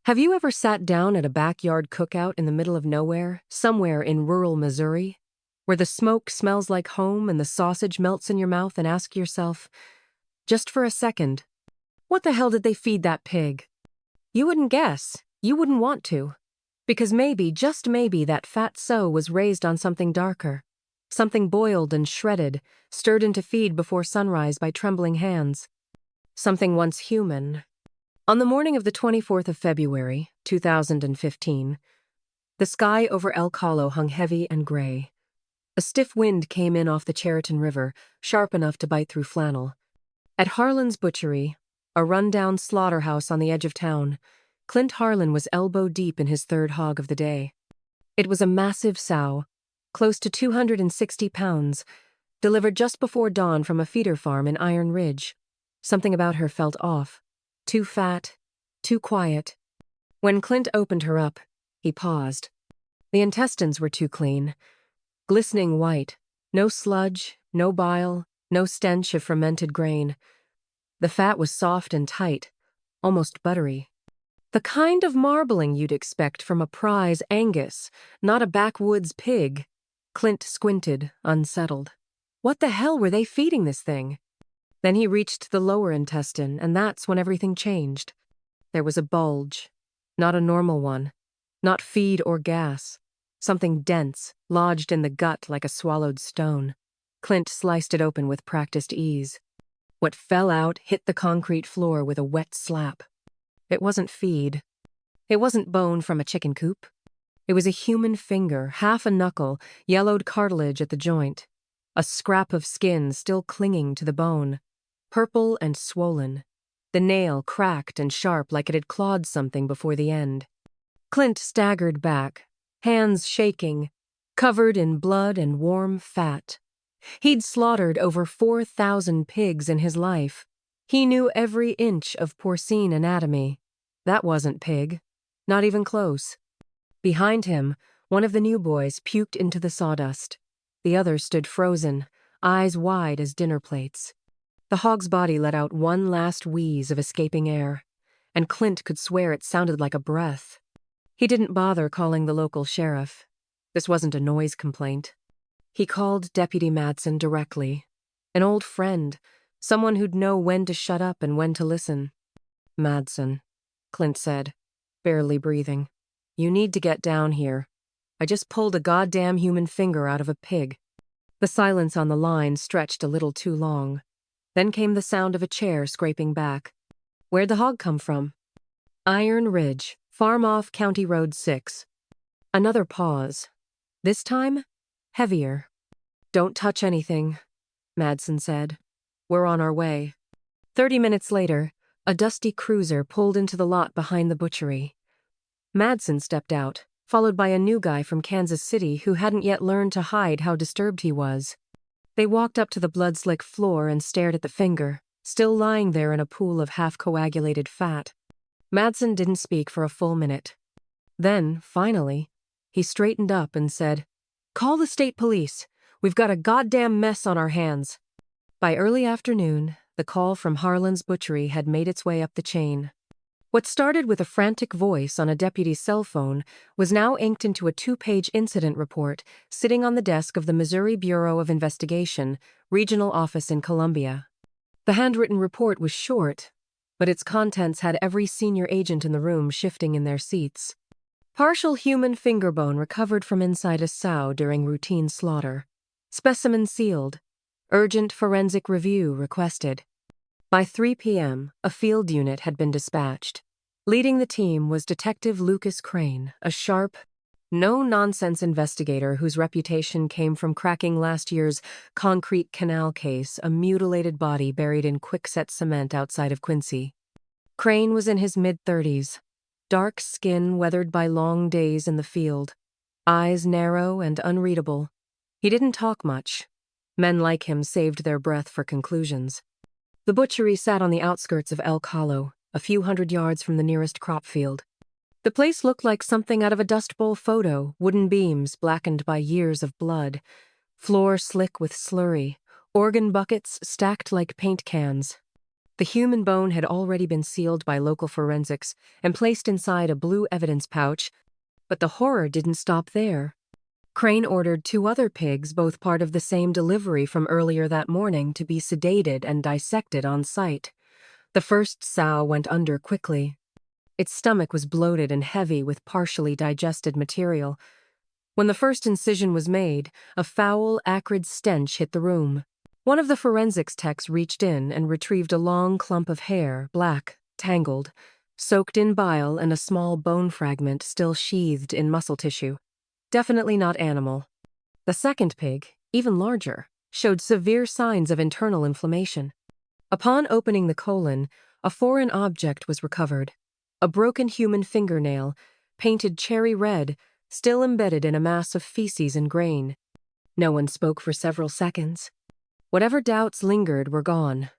Have you ever sat down at a backyard cookout in the middle of nowhere, somewhere in rural Missouri, where the smoke smells like home and the sausage melts in your mouth and ask yourself, just for a second, what the hell did they feed that pig? You wouldn't guess. You wouldn't want to. Because maybe, just maybe, that fat sow was raised on something darker. Something boiled and shredded, stirred into feed before sunrise by trembling hands. Something once human. On the morning of the 24th of February, 2015, the sky over Elk Hollow hung heavy and gray. A stiff wind came in off the Chariton River, sharp enough to bite through flannel. At Harlan's Butchery, a run-down slaughterhouse on the edge of town, Clint Harlan was elbow-deep in his third hog of the day. It was a massive sow, close to 260 pounds, delivered just before dawn from a feeder farm in Iron Ridge. Something about her felt off. Too fat, too quiet. When Clint opened her up, he paused. The intestines were too clean, glistening white, no sludge, no bile, no stench of fermented grain. The fat was soft and tight, almost buttery. The kind of marbling you'd expect from a prize Angus, not a backwoods pig. Clint squinted, unsettled. What the hell were they feeding this thing? Then he reached the lower intestine, and that's when everything changed. There was a bulge. Not a normal one. Not feed or gas. Something dense, lodged in the gut like a swallowed stone. Clint sliced it open with practiced ease. What fell out hit the concrete floor with a wet slap. It wasn't feed. It wasn't bone from a chicken coop. It was a human finger, half a knuckle, yellowed cartilage at the joint. A scrap of skin still clinging to the bone. Purple and swollen. The nail cracked and sharp like it had clawed something before the end. Clint staggered back, hands shaking, covered in blood and warm fat. He'd slaughtered over 4,000 pigs in his life. He knew every inch of porcine anatomy. That wasn't pig. Not even close. Behind him, one of the new boys puked into the sawdust. The other stood frozen, eyes wide as dinner plates. The hog's body let out one last wheeze of escaping air, and Clint could swear it sounded like a breath. He didn't bother calling the local sheriff. This wasn't a noise complaint. He called Deputy Madsen directly. An old friend, someone who'd know when to shut up and when to listen. Madsen, Clint said, barely breathing. You need to get down here. I just pulled a goddamn human finger out of a pig. The silence on the line stretched a little too long. Then came the sound of a chair scraping back. Where'd the hog come from? Iron Ridge, farm off County Road 6. Another pause. This time, heavier. Don't touch anything, Madsen said. We're on our way. 30 minutes later, a dusty cruiser pulled into the lot behind the butchery. Madsen stepped out, followed by a new guy from Kansas City who hadn't yet learned to hide how disturbed he was. They walked up to the blood-slick floor and stared at the finger, still lying there in a pool of half-coagulated fat. Madsen didn't speak for a full minute. Then, finally, he straightened up and said, "Call the state police. We've got a goddamn mess on our hands." By early afternoon, the call from Harlan's Butchery had made its way up the chain. What started with a frantic voice on a deputy's cell phone was now inked into a 2-page incident report sitting on the desk of the Missouri Bureau of Investigation, regional office in Columbia. The handwritten report was short, but its contents had every senior agent in the room shifting in their seats. Partial human finger bone recovered from inside a sow during routine slaughter. Specimen sealed. Urgent forensic review requested. By 3 p.m., a field unit had been dispatched. Leading the team was Detective Lucas Crane, a sharp, no-nonsense investigator whose reputation came from cracking last year's concrete canal case, a mutilated body buried in quickset cement outside of Quincy. Crane was in his mid-30s, dark skin weathered by long days in the field, eyes narrow and unreadable. He didn't talk much. Men like him saved their breath for conclusions. The butchery sat on the outskirts of Elk Hollow, a few hundred yards from the nearest crop field. The place looked like something out of a Dust Bowl photo, wooden beams blackened by years of blood, floor slick with slurry, organ buckets stacked like paint cans. The human bone had already been sealed by local forensics and placed inside a blue evidence pouch, but the horror didn't stop there. Crane ordered 2 other pigs, both part of the same delivery from earlier that morning, to be sedated and dissected on site. The first sow went under quickly. Its stomach was bloated and heavy with partially digested material. When the first incision was made, a foul, acrid stench hit the room. One of the forensics techs reached in and retrieved a long clump of hair, black, tangled, soaked in bile and a small bone fragment still sheathed in muscle tissue. Definitely not animal. The second pig, even larger, showed severe signs of internal inflammation. Upon opening the colon, a foreign object was recovered. A broken human fingernail, painted cherry red, still embedded in a mass of feces and grain. No one spoke for several seconds. Whatever doubts lingered were gone.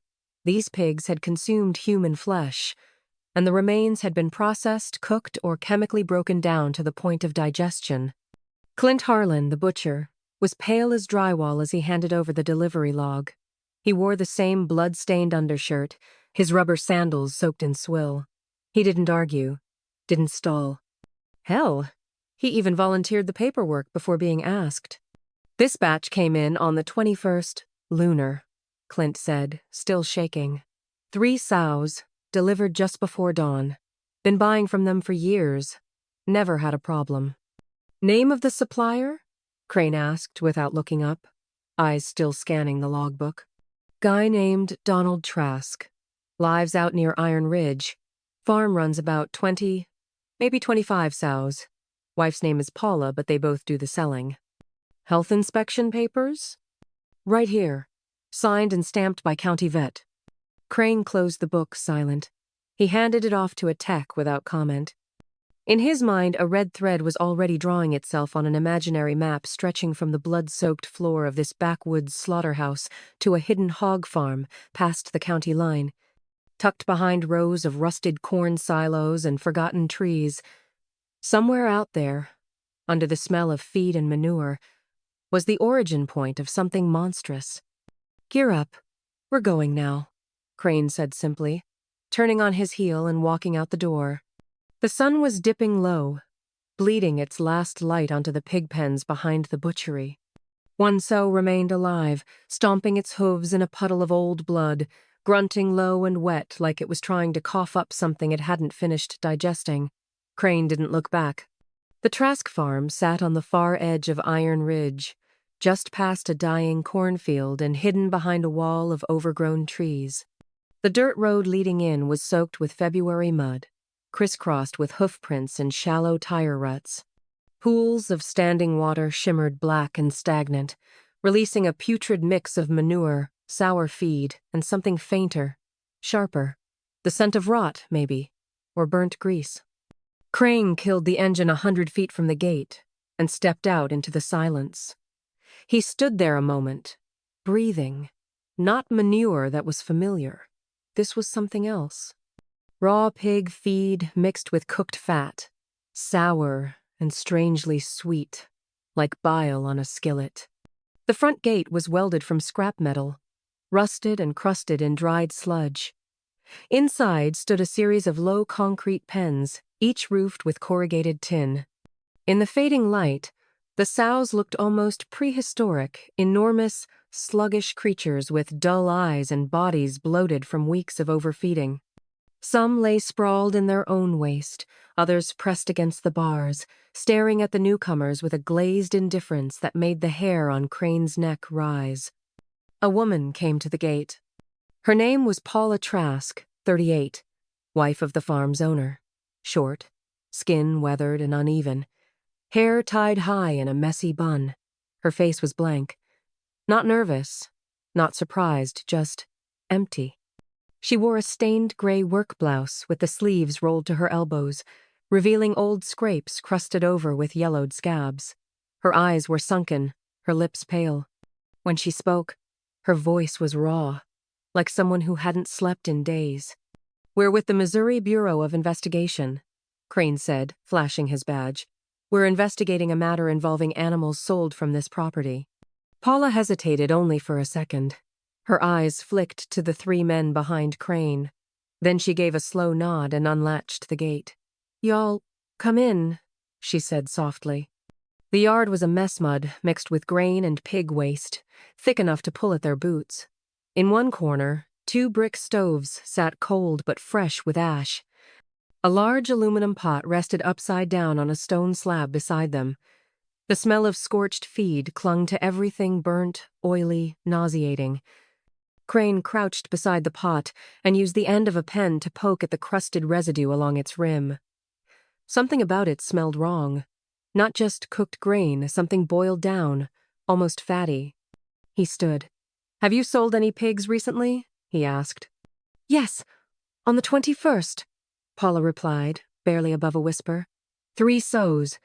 These pigs had consumed human flesh, and the remains had been processed, cooked, or chemically broken down to the point of digestion. Clint Harlan, the butcher, was pale as drywall as he handed over the delivery log. He wore the same blood-stained undershirt, his rubber sandals soaked in swill. He didn't argue, didn't stall. Hell, he even volunteered the paperwork before being asked. This batch came in on the 21st, lunar, Clint said, still shaking. 3 sows, delivered just before dawn. Been buying from them for years. Never had a problem. Name of the supplier? Crane asked without looking up, eyes still scanning the logbook. Guy named Donald Trask. Lives out near Iron Ridge. Farm runs about 20, maybe 25 sows. Wife's name is Paula, but they both do the selling. Health inspection papers? Right here. Signed and stamped by county vet. Crane closed the book, silent. He handed it off to a tech without comment. In his mind, a red thread was already drawing itself on an imaginary map stretching from the blood-soaked floor of this backwoods slaughterhouse to a hidden hog farm past the county line. Tucked behind rows of rusted corn silos and forgotten trees, somewhere out there, under the smell of feed and manure, was the origin point of something monstrous. Gear up. We're going now, Crane said simply, turning on his heel and walking out the door. The sun was dipping low, bleeding its last light onto the pig pens behind the butchery. One sow remained alive, stomping its hooves in a puddle of old blood, grunting low and wet like it was trying to cough up something it hadn't finished digesting. Crane didn't look back. The Trask farm sat on the far edge of Iron Ridge, just past a dying cornfield and hidden behind a wall of overgrown trees. The dirt road leading in was soaked with February mud, crisscrossed with hoof prints and shallow tire ruts. Pools of standing water shimmered black and stagnant, releasing a putrid mix of manure, sour feed, and something fainter, sharper. The scent of rot, maybe, or burnt grease. Crane killed the engine 100 feet from the gate and stepped out into the silence. He stood there a moment, breathing. Not manure that was familiar. This was something else. Raw pig feed mixed with cooked fat, sour and strangely sweet, like bile on a skillet. The front gate was welded from scrap metal, rusted and crusted in dried sludge. Inside stood a series of low concrete pens, each roofed with corrugated tin. In the fading light, the sows looked almost prehistoric, enormous, sluggish creatures with dull eyes and bodies bloated from weeks of overfeeding. Some lay sprawled in their own waste, others pressed against the bars, staring at the newcomers with a glazed indifference that made the hair on Crane's neck rise. A woman came to the gate. Her name was Paula Trask, 38, wife of the farm's owner. Short, skin weathered and uneven, hair tied high in a messy bun. Her face was blank. Not nervous, not surprised, just empty. She wore a stained gray work blouse with the sleeves rolled to her elbows, revealing old scrapes crusted over with yellowed scabs. Her eyes were sunken, her lips pale. When she spoke, her voice was raw, like someone who hadn't slept in days. "We're with the Missouri Bureau of Investigation," Crane said, flashing his badge. "We're investigating a matter involving animals sold from this property." Paula hesitated only for a second. Her eyes flicked to the three men behind Crane. Then she gave a slow nod and unlatched the gate. "Y'all, come in," she said softly. The yard was a mess mud mixed with grain and pig waste, thick enough to pull at their boots. In one corner, 2 brick stoves sat cold but fresh with ash. A large aluminum pot rested upside down on a stone slab beside them. The smell of scorched feed clung to everything burnt, oily, nauseating. Crane crouched beside the pot and used the end of a pen to poke at the crusted residue along its rim. Something about it smelled wrong. Not just cooked grain, something boiled down, almost fatty. He stood. "Have you sold any pigs recently?" he asked. "Yes, on the 21st, Paula replied, barely above a whisper. 3 sows.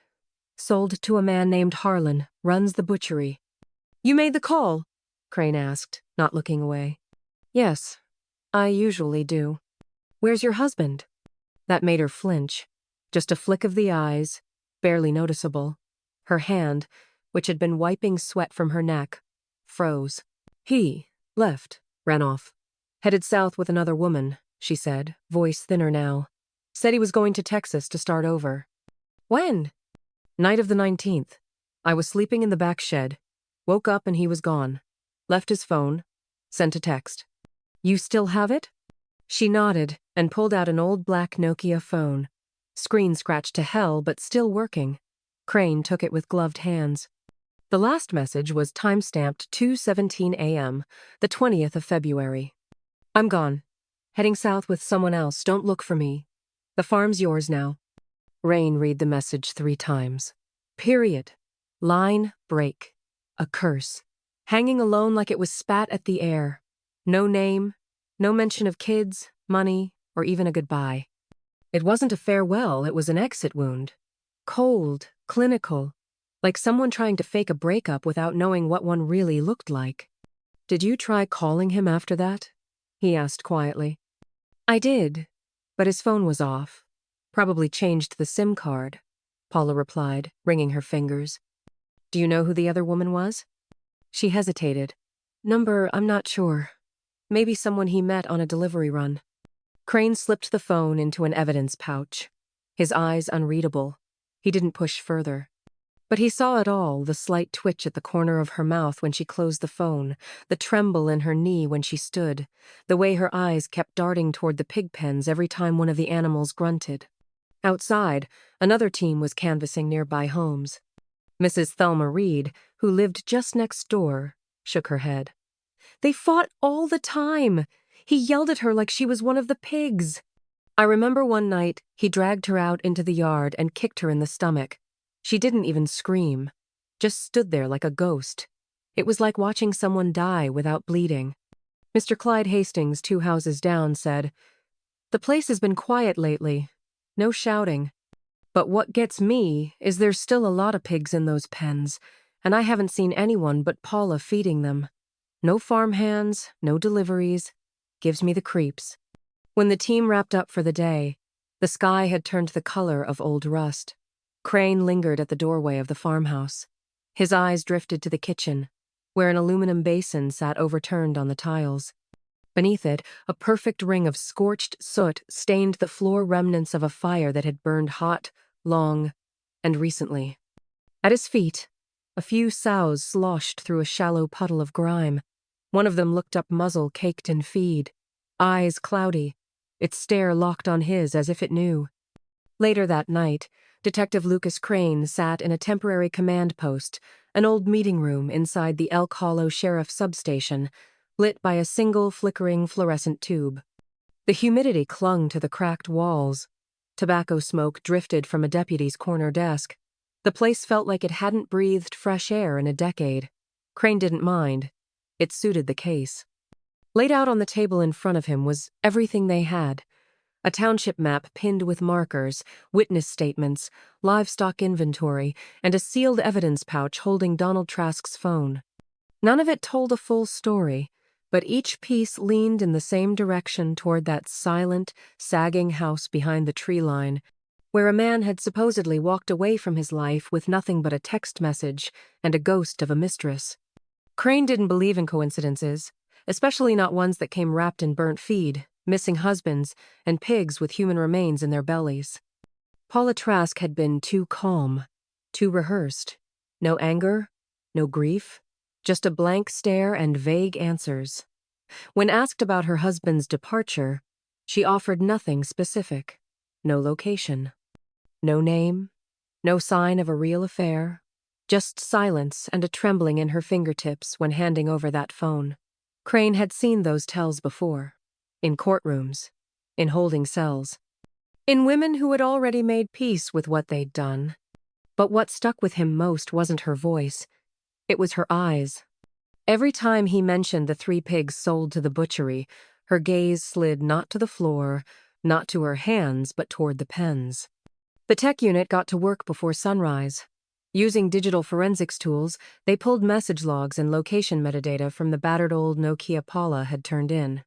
Sold to a man named Harlan, runs the butchery." "You made the call?" Crane asked, not looking away. "Yes, I usually do." "Where's your husband?" That made her flinch. Just a flick of the eyes, barely noticeable. Her hand, which had been wiping sweat from her neck, froze. "He left, ran off. Headed south with another woman," she said, voice thinner now. "Said he was going to Texas to start over." "When?" "Night of the 19th. I was sleeping in the back shed. Woke up and he was gone. Left his phone. Sent a text." "You still have it?" She nodded and pulled out an old black Nokia phone. Screen scratched to hell, but still working. Crane took it with gloved hands. The last message was time-stamped 2:17 a.m., the 20th of February. "I'm gone. Heading south with someone else. Don't look for me. The farm's yours now." Rain read the message 3 times. Period. Line break. A curse. Hanging alone like it was spat at the air. No name, no mention of kids, money, or even a goodbye. It wasn't a farewell, it was an exit wound. Cold, clinical, like someone trying to fake a breakup without knowing what one really looked like. "Did you try calling him after that?" he asked quietly. "I did, but his phone was off. Probably changed the SIM card," Paula replied, wringing her fingers. "Do you know who the other woman was?" She hesitated. "Number, I'm not sure. Maybe someone he met on a delivery run." Crane slipped the phone into an evidence pouch. His eyes unreadable. He didn't push further. But he saw it all, the slight twitch at the corner of her mouth when she closed the phone, the tremble in her knee when she stood, the way her eyes kept darting toward the pig pens every time one of the animals grunted. Outside, another team was canvassing nearby homes. Mrs. Thelma Reed, who lived just next door, shook her head. "They fought all the time. He yelled at her like she was one of the pigs. I remember one night he dragged her out into the yard and kicked her in the stomach. She didn't even scream, just stood there like a ghost. It was like watching someone die without bleeding." Mr. Clyde Hastings, 2 houses down, said, "The place has been quiet lately. No shouting. But what gets me is there's still a lot of pigs in those pens, and I haven't seen anyone but Paula feeding them. No farmhands, no deliveries. Gives me the creeps." When the team wrapped up for the day, the sky had turned the color of old rust. Crane lingered at the doorway of the farmhouse. His eyes drifted to the kitchen, where an aluminum basin sat overturned on the tiles. Beneath it, a perfect ring of scorched soot stained the floor remnants of a fire that had burned hot, long, and recently. At his feet, a few sows sloshed through a shallow puddle of grime. One of them looked up, muzzle caked in feed, eyes cloudy, its stare locked on his as if it knew. Later that night, Detective Lucas Crane sat in a temporary command post, an old meeting room inside the Elk Hollow Sheriff substation, lit by a single flickering fluorescent tube. The humidity clung to the cracked walls. Tobacco smoke drifted from a deputy's corner desk. The place felt like it hadn't breathed fresh air in a decade. Crane didn't mind. It suited the case. Laid out on the table in front of him was everything they had. A township map pinned with markers, witness statements, livestock inventory, and a sealed evidence pouch holding Donald Trask's phone. None of it told a full story, but each piece leaned in the same direction toward that silent, sagging house behind the tree line, where a man had supposedly walked away from his life with nothing but a text message and a ghost of a mistress. Crane didn't believe in coincidences. especially not ones that came wrapped in burnt feed, missing husbands, and pigs with human remains in their bellies. Paula Trask had been too calm, too rehearsed. No anger, no grief, just a blank stare and vague answers. When asked about her husband's departure, she offered nothing specific. No location. No name. No sign of a real affair. Just silence and a trembling in her fingertips when handing over that phone. Crane had seen those tells before. In courtrooms. In holding cells. In women who had already made peace with what they'd done. But what stuck with him most wasn't her voice. It was her eyes. Every time he mentioned the 3 pigs sold to the butchery, her gaze slid not to the floor, not to her hands, but toward the pens. The tech unit got to work before sunrise. Using digital forensics tools, they pulled message logs and location metadata from the battered old Nokia Paula had turned in.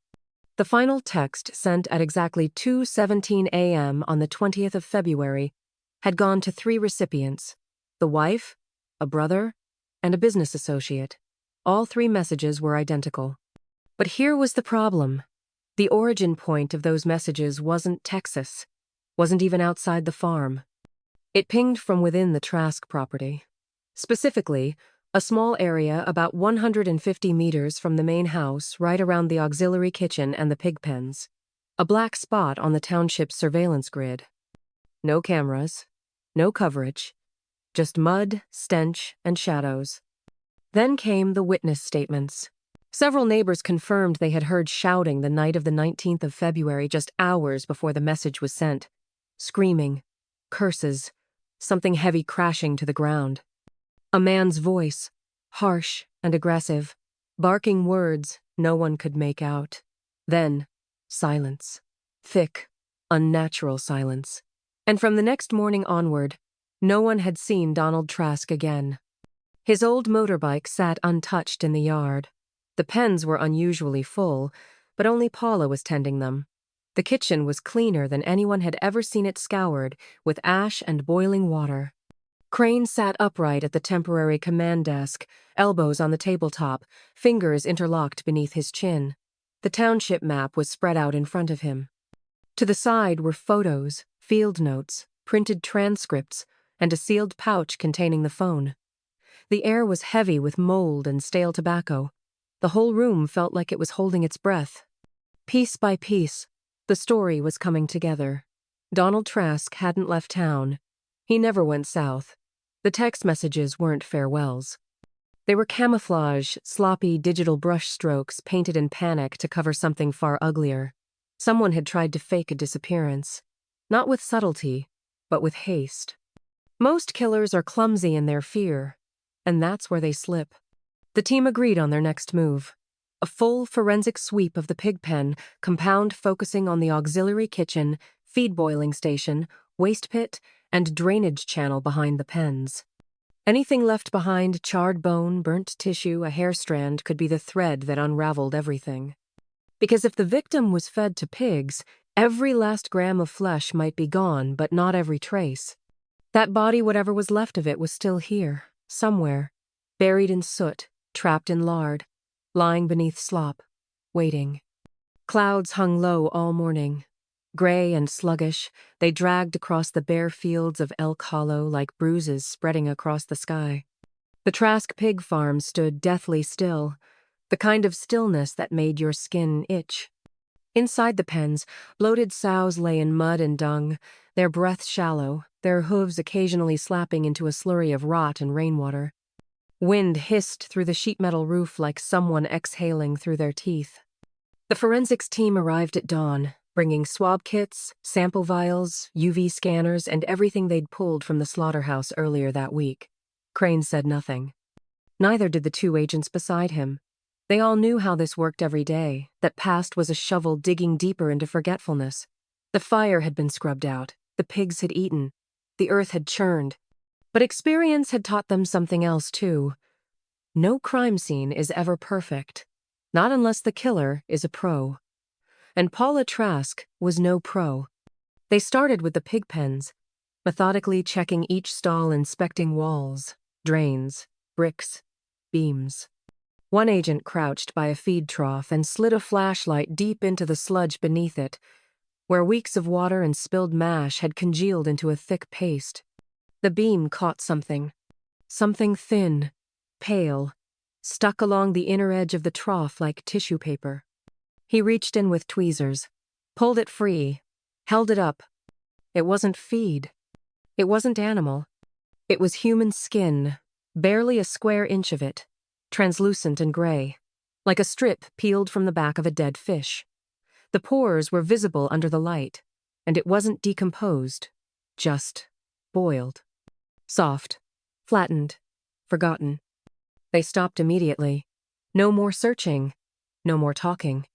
The final text, sent at exactly 2:17 a.m. on the 20th of February, had gone to 3 recipients: the wife, a brother, and a business associate. All 3 messages were identical. But here was the problem. The origin point of those messages wasn't Texas, wasn't even outside the farm. It pinged from within the Trask property. Specifically, a small area about 150 meters from the main house, right around the auxiliary kitchen and the pig pens. A black spot on the township's surveillance grid. No cameras, no coverage, just mud, stench, and shadows. Then came the witness statements. Several neighbors confirmed they had heard shouting the night of the 19th of February, just hours before the message was sent. Screaming, curses, something heavy crashing to the ground. A man's voice, harsh and aggressive, barking words no one could make out. Then, silence. Thick, unnatural silence. And from the next morning onward, no one had seen Donald Trask again. His old motorbike sat untouched in the yard. The pens were unusually full, but only Paula was tending them. The kitchen was cleaner than anyone had ever seen it scoured, with ash and boiling water. Crane sat upright at the temporary command desk, elbows on the tabletop, fingers interlocked beneath his chin. The township map was spread out in front of him. To the side were photos, field notes, printed transcripts, and a sealed pouch containing the phone. The air was heavy with mold and stale tobacco. The whole room felt like it was holding its breath. Piece by piece, the story was coming together. Donald Trask hadn't left town. He never went south. The text messages weren't farewells. They were camouflage, sloppy digital brush strokes painted in panic to cover something far uglier. Someone had tried to fake a disappearance. Not with subtlety, but with haste. Most killers are clumsy in their fear, and that's where they slip. The team agreed on their next move. A full forensic sweep of the pig pen, compound focusing on the auxiliary kitchen, feed boiling station, waste pit, and drainage channel behind the pens. Anything left behind, charred bone, burnt tissue, a hair strand, could be the thread that unraveled everything. Because if the victim was fed to pigs, every last gram of flesh might be gone, but not every trace. That body, whatever was left of it, was still here, somewhere, buried in soot, trapped in lard, lying beneath slop, waiting. Clouds hung low all morning. Gray and sluggish, they dragged across the bare fields of Elk Hollow like bruises spreading across the sky. The Trask pig farm stood deathly still, the kind of stillness that made your skin itch. Inside the pens, bloated sows lay in mud and dung, their breath shallow, their hooves occasionally slapping into a slurry of rot and rainwater. Wind hissed through the sheet metal roof like someone exhaling through their teeth. The forensics team arrived at dawn, bringing swab kits, sample vials, UV scanners, and everything they'd pulled from the slaughterhouse earlier that week. Crane said nothing. Neither did the 2 agents beside him. They all knew how this worked every day, that past was a shovel digging deeper into forgetfulness. The fire had been scrubbed out, the pigs had eaten, the earth had churned. But experience had taught them something else too. No crime scene is ever perfect, not unless the killer is a pro. And Paula Trask was no pro. They started with the pig pens, methodically checking each stall, inspecting walls, drains, bricks, beams. One agent crouched by a feed trough and slid a flashlight deep into the sludge beneath it, where weeks of water and spilled mash had congealed into a thick paste. The beam caught something. Something thin, pale, stuck along the inner edge of the trough like tissue paper. He reached in with tweezers, pulled it free, held it up. It wasn't feed. It wasn't animal. It was human skin, barely a square inch of it, translucent and gray, like a strip peeled from the back of a dead fish. The pores were visible under the light, and it wasn't decomposed, just boiled. Soft, flattened, forgotten. They stopped immediately. No more searching, no more talking.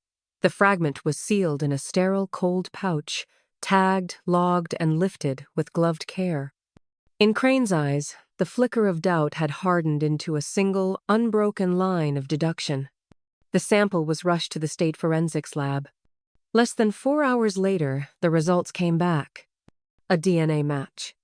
The fragment was sealed in a sterile, cold pouch, tagged, logged, and lifted with gloved care. In Crane's eyes, the flicker of doubt had hardened into a single, unbroken line of deduction. The sample was rushed to the state forensics lab. Less than 4 hours later, the results came back. A DNA match.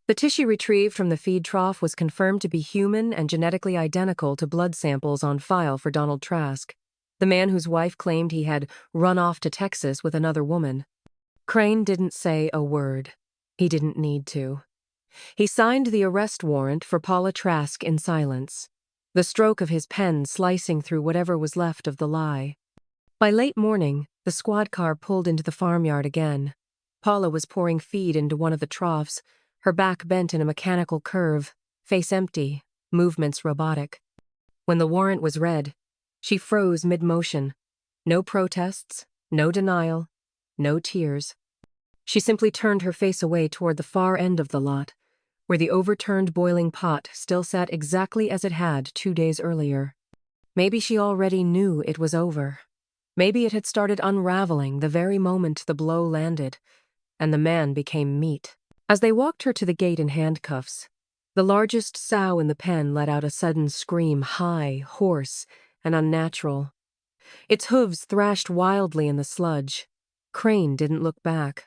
The tissue retrieved from the feed trough was confirmed to be human and genetically identical to blood samples on file for Donald Trask, the man whose wife claimed he had run off to Texas with another woman. Crane didn't say a word. He didn't need to. He signed the arrest warrant for Paula Trask in silence, the stroke of his pen slicing through whatever was left of the lie. By late morning, the squad car pulled into the farmyard again. Paula was pouring feed into one of the troughs, her back bent in a mechanical curve, face empty, movements robotic. When the warrant was read, she froze mid-motion. No protests, no denial, no tears. She simply turned her face away toward the far end of the lot, where the overturned boiling pot still sat exactly as it had 2 days earlier. Maybe she already knew it was over. Maybe it had started unraveling the very moment the blow landed, and the man became meat. As they walked her to the gate in handcuffs, the largest sow in the pen let out a sudden scream, high, hoarse, and unnatural. Its hooves thrashed wildly in the sludge. Crane didn't look back.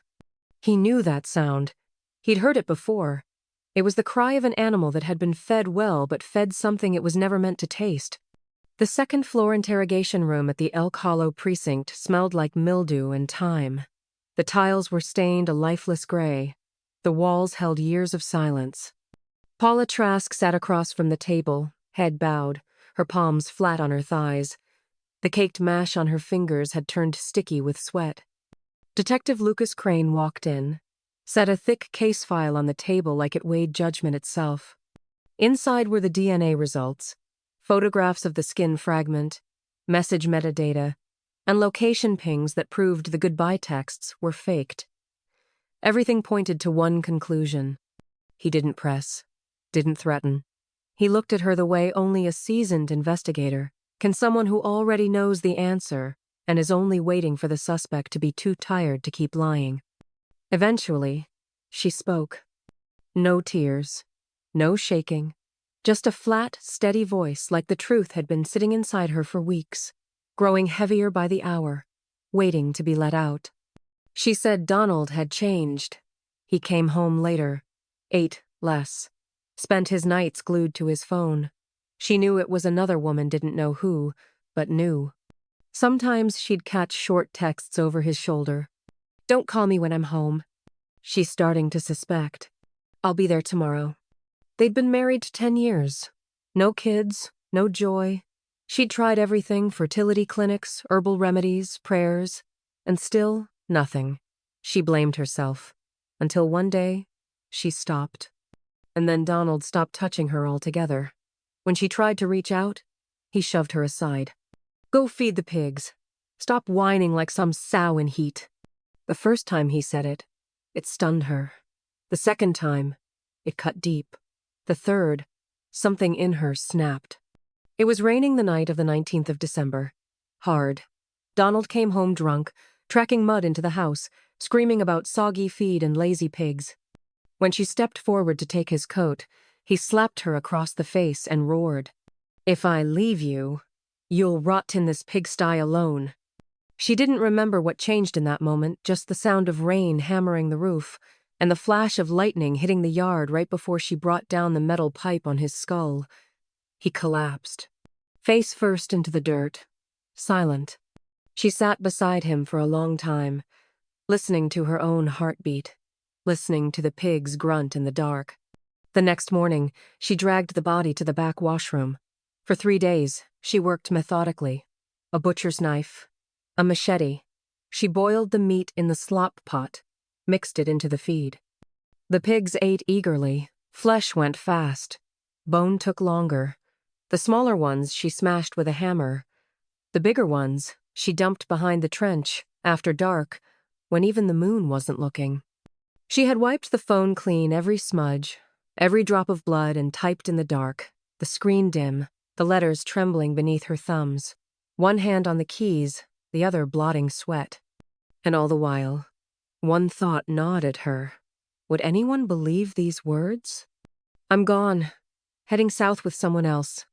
He knew that sound. He'd heard it before. It was the cry of an animal that had been fed well but fed something it was never meant to taste. The second-floor interrogation room at the Elk Hollow precinct smelled like mildew and thyme. The tiles were stained a lifeless gray. The walls held years of silence. Paula Trask sat across from the table, head bowed, her palms flat on her thighs. The caked mash on her fingers had turned sticky with sweat. Detective Lucas Crane walked in, set a thick case file on the table like it weighed judgment itself. Inside were the DNA results, photographs of the skin fragment, message metadata, and location pings that proved the goodbye texts were faked. Everything pointed to one conclusion. He didn't press, didn't threaten. He looked at her the way only a seasoned investigator can, someone who already knows the answer and is only waiting for the suspect to be too tired to keep lying. Eventually, she spoke. No tears, no shaking, just a flat, steady voice like the truth had been sitting inside her for weeks, growing heavier by the hour, waiting to be let out. She said Donald had changed. He came home later, ate less, spent his nights glued to his phone. She knew it was another woman, didn't know who, but knew. Sometimes she'd catch short texts over his shoulder. "Don't call me when I'm home." She's starting to suspect. "I'll be there tomorrow." They'd been married 10 years. No kids, no joy. She'd tried everything, fertility clinics, herbal remedies, prayers, and still nothing. She blamed herself. Until one day, she stopped. And then Donald stopped touching her altogether. When she tried to reach out, he shoved her aside. "Go feed the pigs. Stop whining like some sow in heat." The first time he said it, it stunned her. The second time, it cut deep. The third, something in her snapped. It was raining the night of the 19th of December. Hard. Donald came home drunk, tracking mud into the house, screaming about soggy feed and lazy pigs. When she stepped forward to take his coat, he slapped her across the face and roared, "If I leave you, you'll rot in this pigsty alone." She didn't remember what changed in that moment, just the sound of rain hammering the roof, and the flash of lightning hitting the yard right before she brought down the metal pipe on his skull. He collapsed. face first into the dirt, silent. She sat beside him for a long time, listening to her own heartbeat, listening to the pigs grunt in the dark. The next morning, she dragged the body to the back washroom. For 3 days, she worked methodically. A butcher's knife, a machete. She boiled the meat in the slop pot, mixed it into the feed. The pigs ate eagerly. Flesh went fast. Bone took longer. The smaller ones she smashed with a hammer. The bigger ones she dumped behind the trench, after dark, when even the moon wasn't looking. She had wiped the phone clean, every smudge, every drop of blood, and typed in the dark, the screen dim, the letters trembling beneath her thumbs, one hand on the keys, the other blotting sweat. And all the while, one thought gnawed at her. Would anyone believe these words? I'm gone, heading south with someone else.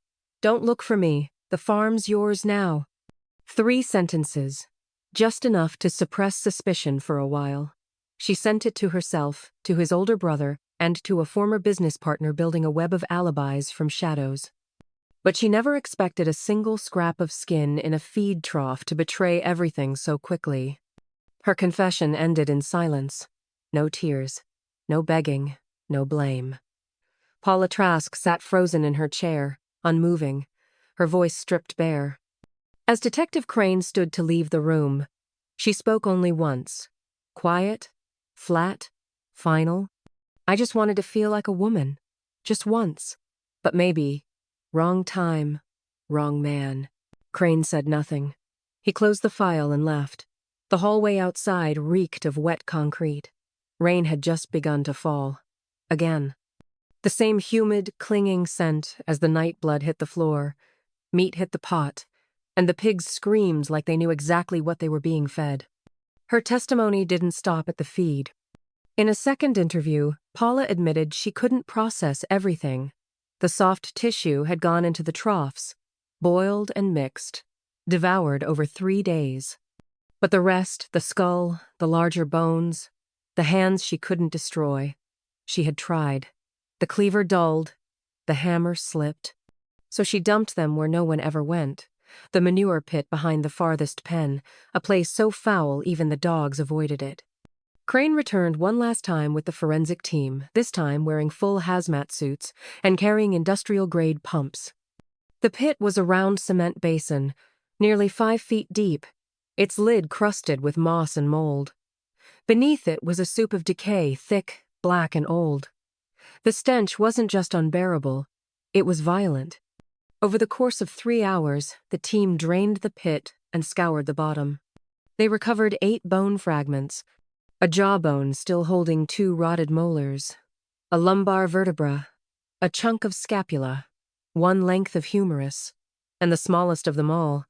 Don't look for me. The farm's yours now. 3 sentences, just enough to suppress suspicion for a while. She sent it to herself, to his older brother, and to a former business partner building a web of alibis from shadows. But she never expected a single scrap of skin in a feed trough to betray everything so quickly. Her confession ended in silence. No tears, no begging, no blame. Paula Trask sat frozen in her chair, unmoving, her voice stripped bare. As Detective Crane stood to leave the room, she spoke only once. Quiet, flat, final. I just wanted to feel like a woman. Just once. But maybe, wrong time, wrong man. Crane said nothing. He closed the file and left. The hallway outside reeked of wet concrete. Rain had just begun to fall. Again. The same humid, clinging scent as the night blood hit the floor. Meat hit the pot, and the pigs screamed like they knew exactly what they were being fed. Her testimony didn't stop at the feed. In a second interview, Paula admitted she couldn't process everything. The soft tissue had gone into the troughs, boiled and mixed, devoured over 3 days. But the rest, the skull, the larger bones, the hands she couldn't destroy. She had tried. The cleaver dulled, the hammer slipped. So she dumped them where no one ever went, the manure pit behind the farthest pen, a place so foul even the dogs avoided it. Crane returned one last time with the forensic team, this time wearing full hazmat suits and carrying industrial-grade pumps. The pit was a round cement basin, nearly 5 feet deep, its lid crusted with moss and mold. Beneath it was a soup of decay, thick, black, and old. The stench wasn't just unbearable, it was violent. Over the course of 3 hours, the team drained the pit and scoured the bottom. They recovered 8 bone fragments, a jawbone still holding 2 rotted molars, a lumbar vertebra, a chunk of scapula, 1 length of humerus, and the smallest of them all,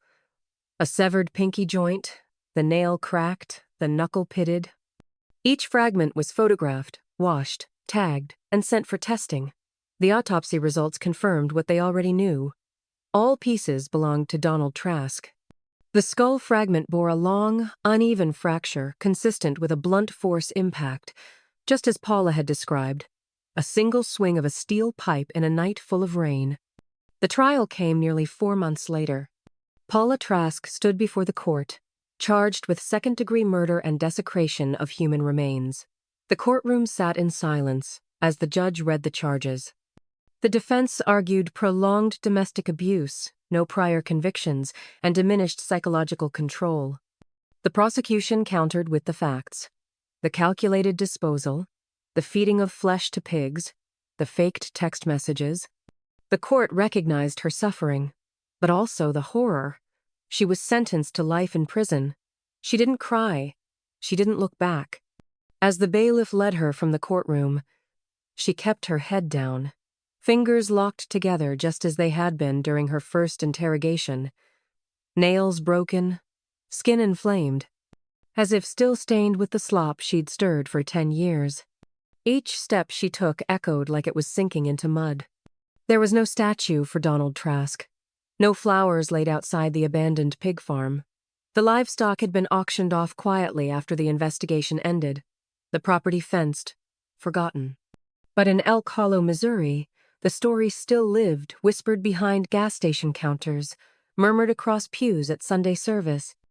a severed pinky joint, the nail cracked, the knuckle pitted. Each fragment was photographed, washed, tagged, and sent for testing. The autopsy results confirmed what they already knew. All pieces belonged to Donald Trask. The skull fragment bore a long, uneven fracture consistent with a blunt force impact, just as Paula had described, a single swing of a steel pipe in a night full of rain. The trial came nearly 4 months later. Paula Trask stood before the court, charged with second-degree murder and desecration of human remains. The courtroom sat in silence as the judge read the charges. The defense argued prolonged domestic abuse, no prior convictions, and diminished psychological control. The prosecution countered with the facts: the calculated disposal, the feeding of flesh to pigs, the faked text messages. The court recognized her suffering, but also the horror. She was sentenced to life in prison. She didn't cry. She didn't look back. As the bailiff led her from the courtroom, she kept her head down, fingers locked together just as they had been during her first interrogation, nails broken, skin inflamed, as if still stained with the slop she'd stirred for 10 years. Each step she took echoed like it was sinking into mud. There was no statue for Donald Trask, no flowers laid outside the abandoned pig farm. The livestock had been auctioned off quietly after the investigation ended, the property fenced, forgotten. But in Elk Hollow, Missouri, The story still lived, whispered behind gas station counters, murmured across pews at Sunday service.